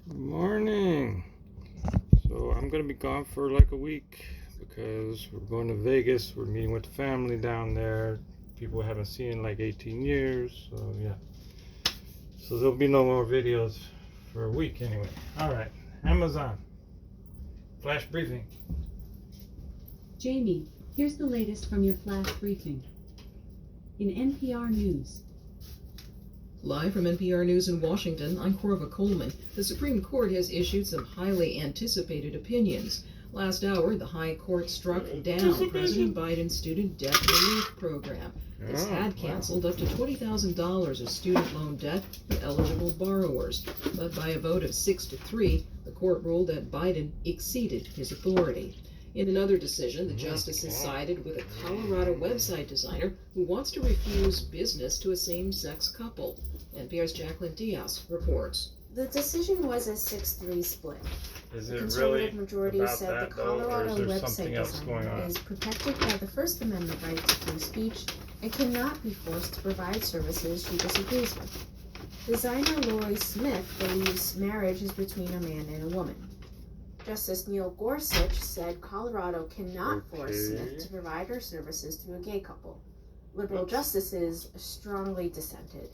Morning. So I'm gonna be gone for like a week because we're going to Vegas. We're meeting with the family down there. People I haven't seen in like 18 years. So yeah. So there'll be no more videos for a week anyway. All right. Amazon. Flash briefing. Jamie, here's the latest from your flash briefing. In NPR News. Live from NPR News in Washington, I'm Corva Coleman. The Supreme Court has issued some highly anticipated opinions. Last hour, the High Court struck down President Biden's student debt relief program. This had canceled up to $20,000 of student loan debt for eligible borrowers. But by a vote of 6-3, the court ruled that Biden exceeded his authority. In another decision, the justices sided with a Colorado website designer who wants to refuse business to a same-sex couple. NPR's Jacqueline Diaz reports. The decision was a 6-3 split. Is The it conservative really majority about said that the though, or Colorado is there website something else going designer on? is protected by the First Amendment right to free speech and cannot be forced to provide services she disagrees with. Designer Lori Smith believes marriage is between a man and a woman. Justice Neil Gorsuch said Colorado cannot force Smith to provide her services to a gay couple. Liberal justices strongly dissented.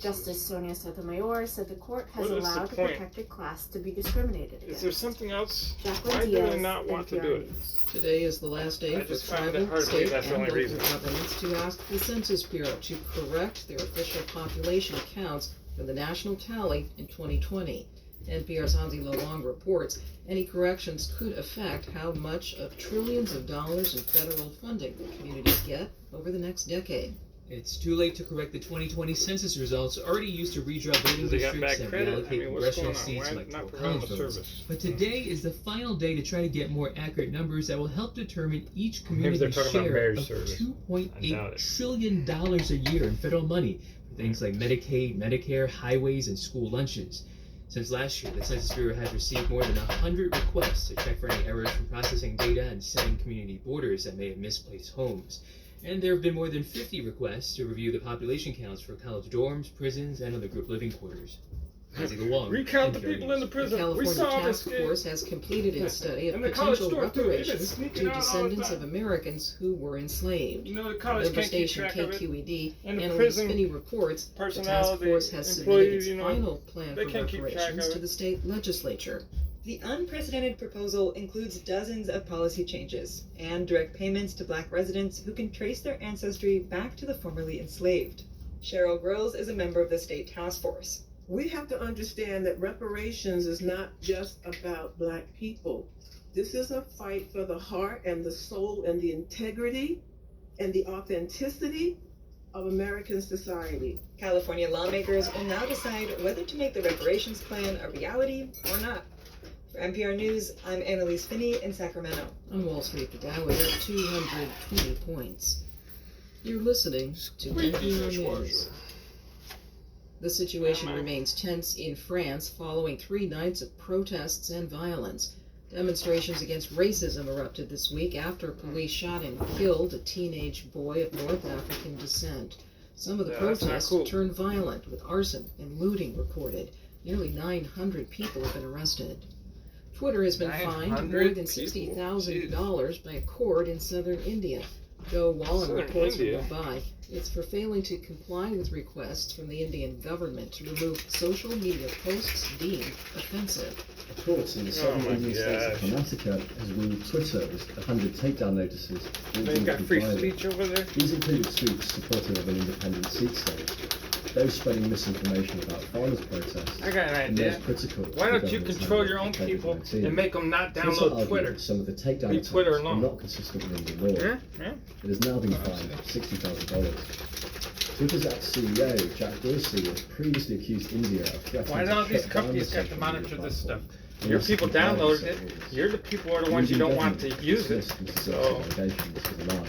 Justice Sonia Sotomayor said the court has allowed the protected class to be discriminated against. Is there something else? Jacqueline Why do Diaz, they not want to do it? News. Today is the last day I for just find it tribal, hard to believe state, that's the and only local reason. governments to ask the Census Bureau to correct their official population counts from the national tally in 2020. NPR's Hansi Lo Wang reports any corrections could affect how much of trillions of dollars in federal funding the communities get over the next decade. It's too late to correct the 2020 census results already used to redraw voting They got districts bad and credit? reallocate What's going congressional on? seats Why like not electoral provide college the votes. service? But today is the final day to try to get more accurate numbers that will help determine each Maybe they're community's talking about share marriage of service. I doubt $2.8 it. trillion a year in federal money for things like Medicaid, Medicare, highways, and school lunches. Since last year, the Census Bureau has received more than 100 requests to check for any errors from processing data and setting community borders that may have misplaced homes. And there have been more than 50 requests to review the population counts for college dorms, prisons, and other group living quarters. Hansi Lo Wang, Recount the NPR people in the News. The prison. We California saw this Task kid. Force has completed its study of And the college potential store, too. They've been reparations sneaking to out all the descendants time. of Americans who were enslaved. You know the college Member can't keep station track of it. KQED And the Annalise prison Finney reports the task personality, force has submitted employees, its you know, final plan they for can't keep track reparations of to it. the state legislature. The unprecedented proposal includes dozens of policy changes and direct payments to Black residents who can trace their ancestry back to the formerly enslaved. Cheryl Grills is a member of the state task force. We have to understand that reparations is not just about Black people. This is a fight for the heart and the soul and the integrity and the authenticity of American society. California lawmakers will now decide whether to make the reparations plan a reality or not. For NPR News, I'm Annalise Finney in Sacramento. On Wall Street, the Dow is up 220 points. You're listening to NPR News. The situation remains tense in France following 3 nights of protests and violence. Demonstrations against racism erupted this week after police shot and killed a teenage boy of North African descent. Some of the That's not protests cool. turned violent, with arson and looting reported. Nearly 900 people have been arrested. Twitter has been fined more 900 than people? $60,000 by a court in southern India. Joe Wallen Southern reports from India? Mumbai. It's for failing to comply with requests from the Indian government to remove social media posts deemed offensive. A court in the southern my Indian state of gosh. Karnataka has ruled Twitter with 100 takedown notices. They've got free speech over there. These included tweets supportive of an independent Sikh state, those spreading misinformation about farmers' protests, I got an and those idea. critical. Why of the don't you government's control handling your own of people COVID-19. and make them not Twitter download argued Twitter? that some of the takedown Leave attempts Twitter are alone. not consistent with Indian law. Yeah? It has now been fined $60,000. Twitter's ex-CEO, Jack Dorsey, has previously accused India of threatening Why to don't these shut down companies the got to social media monitor this platform stuff? unless Your it people complies with download set it. rules. You're the people are the ones you don't want to use it. So Allegations is a lie.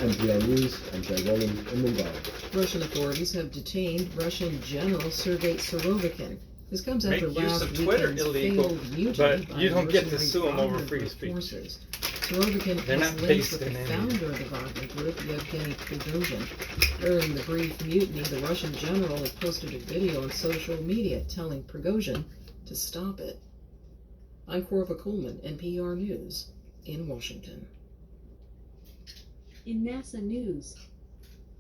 NPR News, I'm Jay Wallen in Mumbai. Russian authorities have detained Russian General Sergei Surovikin. This comes after Make use last of Twitter weekend's illegal, failed mutiny but by you don't get to mercenary sue 'em over Wagner free Group speech. forces. Surovikin They're has not links based with in the India. founder of the Wagner Group, Yevgeny Prigozhin. During the brief mutiny, the Russian general had posted a video on social media telling Prigozhin, to stop it. I'm Corva Coleman, NPR News, in Washington. In NASA news,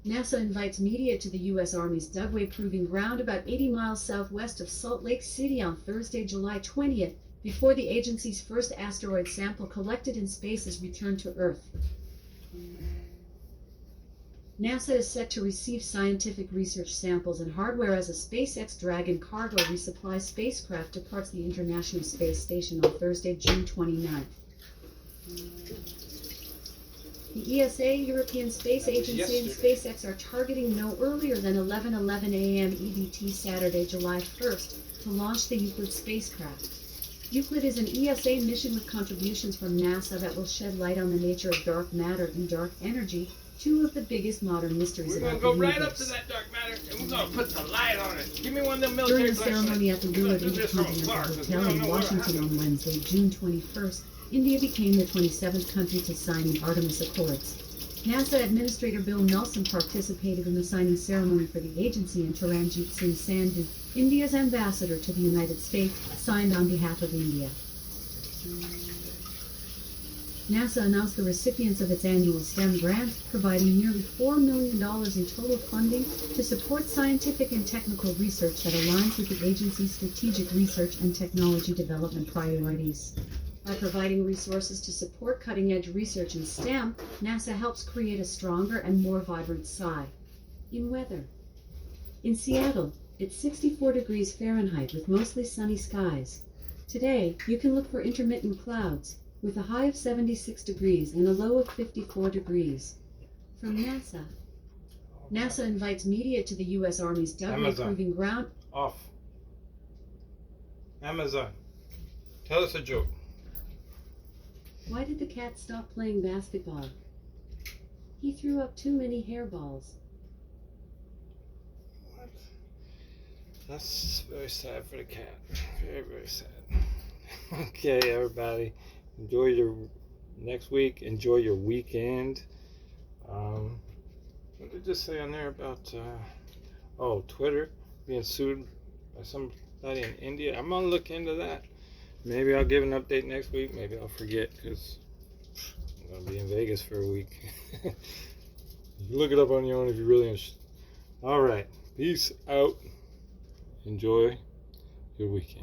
NASA invites media to the U.S. Army's Dugway Proving Ground about 80 miles southwest of Salt Lake City on Thursday, July 20th, before the agency's first asteroid sample collected in space is returned to Earth. NASA is set to receive scientific research samples and hardware as a SpaceX Dragon cargo resupply spacecraft departs the International Space Station on Thursday, June 29th. The ESA, European Space Agency, and SpaceX are targeting no earlier than 11:11 a.m. EDT Saturday, July 1st, to launch the Euclid spacecraft. Euclid is an ESA mission with contributions from NASA that will shed light on the nature of dark matter and dark energy, two of the biggest modern mysteries We're about gonna the go universe. right up to that dark matter and we're gonna put the light on it. Give me one of them During military the ceremony at the Willard We're gonna do this from Intercontinental afar, 'cause we Hotel don't in know what Washington happened. on Wednesday, June 21st, India became the 27th country to sign the Artemis Accords. NASA Administrator Bill Nelson participated in the signing ceremony for the agency, and Taranjit Singh Sandhu, India's ambassador to the United States, signed on behalf of India. NASA announced the recipients of its annual STEM grant, providing nearly $4 million in total funding to support scientific and technical research that aligns with the agency's strategic research and technology development priorities. By providing resources to support cutting-edge research in STEM, NASA helps create a stronger and more vibrant sky. In weather. In Seattle, it's 64 degrees Fahrenheit with mostly sunny skies. Today, you can look for intermittent clouds, with a high of 76 degrees and a low of 54 degrees. From NASA. NASA invites media to the U.S. Army's Dugway Amazon. Proving Ground. Off. Amazon. Tell us a joke. Why did the cat stop playing basketball? He threw up too many hairballs. What? That's very sad for the cat. Very, very sad. Okay, everybody. Enjoy your next week. Enjoy your weekend. What did it just say on there about Twitter being sued by somebody in India? I'm gonna look into that. Maybe I'll give an update next week. Maybe I'll forget because I'm gonna be in Vegas for a week. You can look it up on your own if you're really interested. All right, peace out. Enjoy your weekend.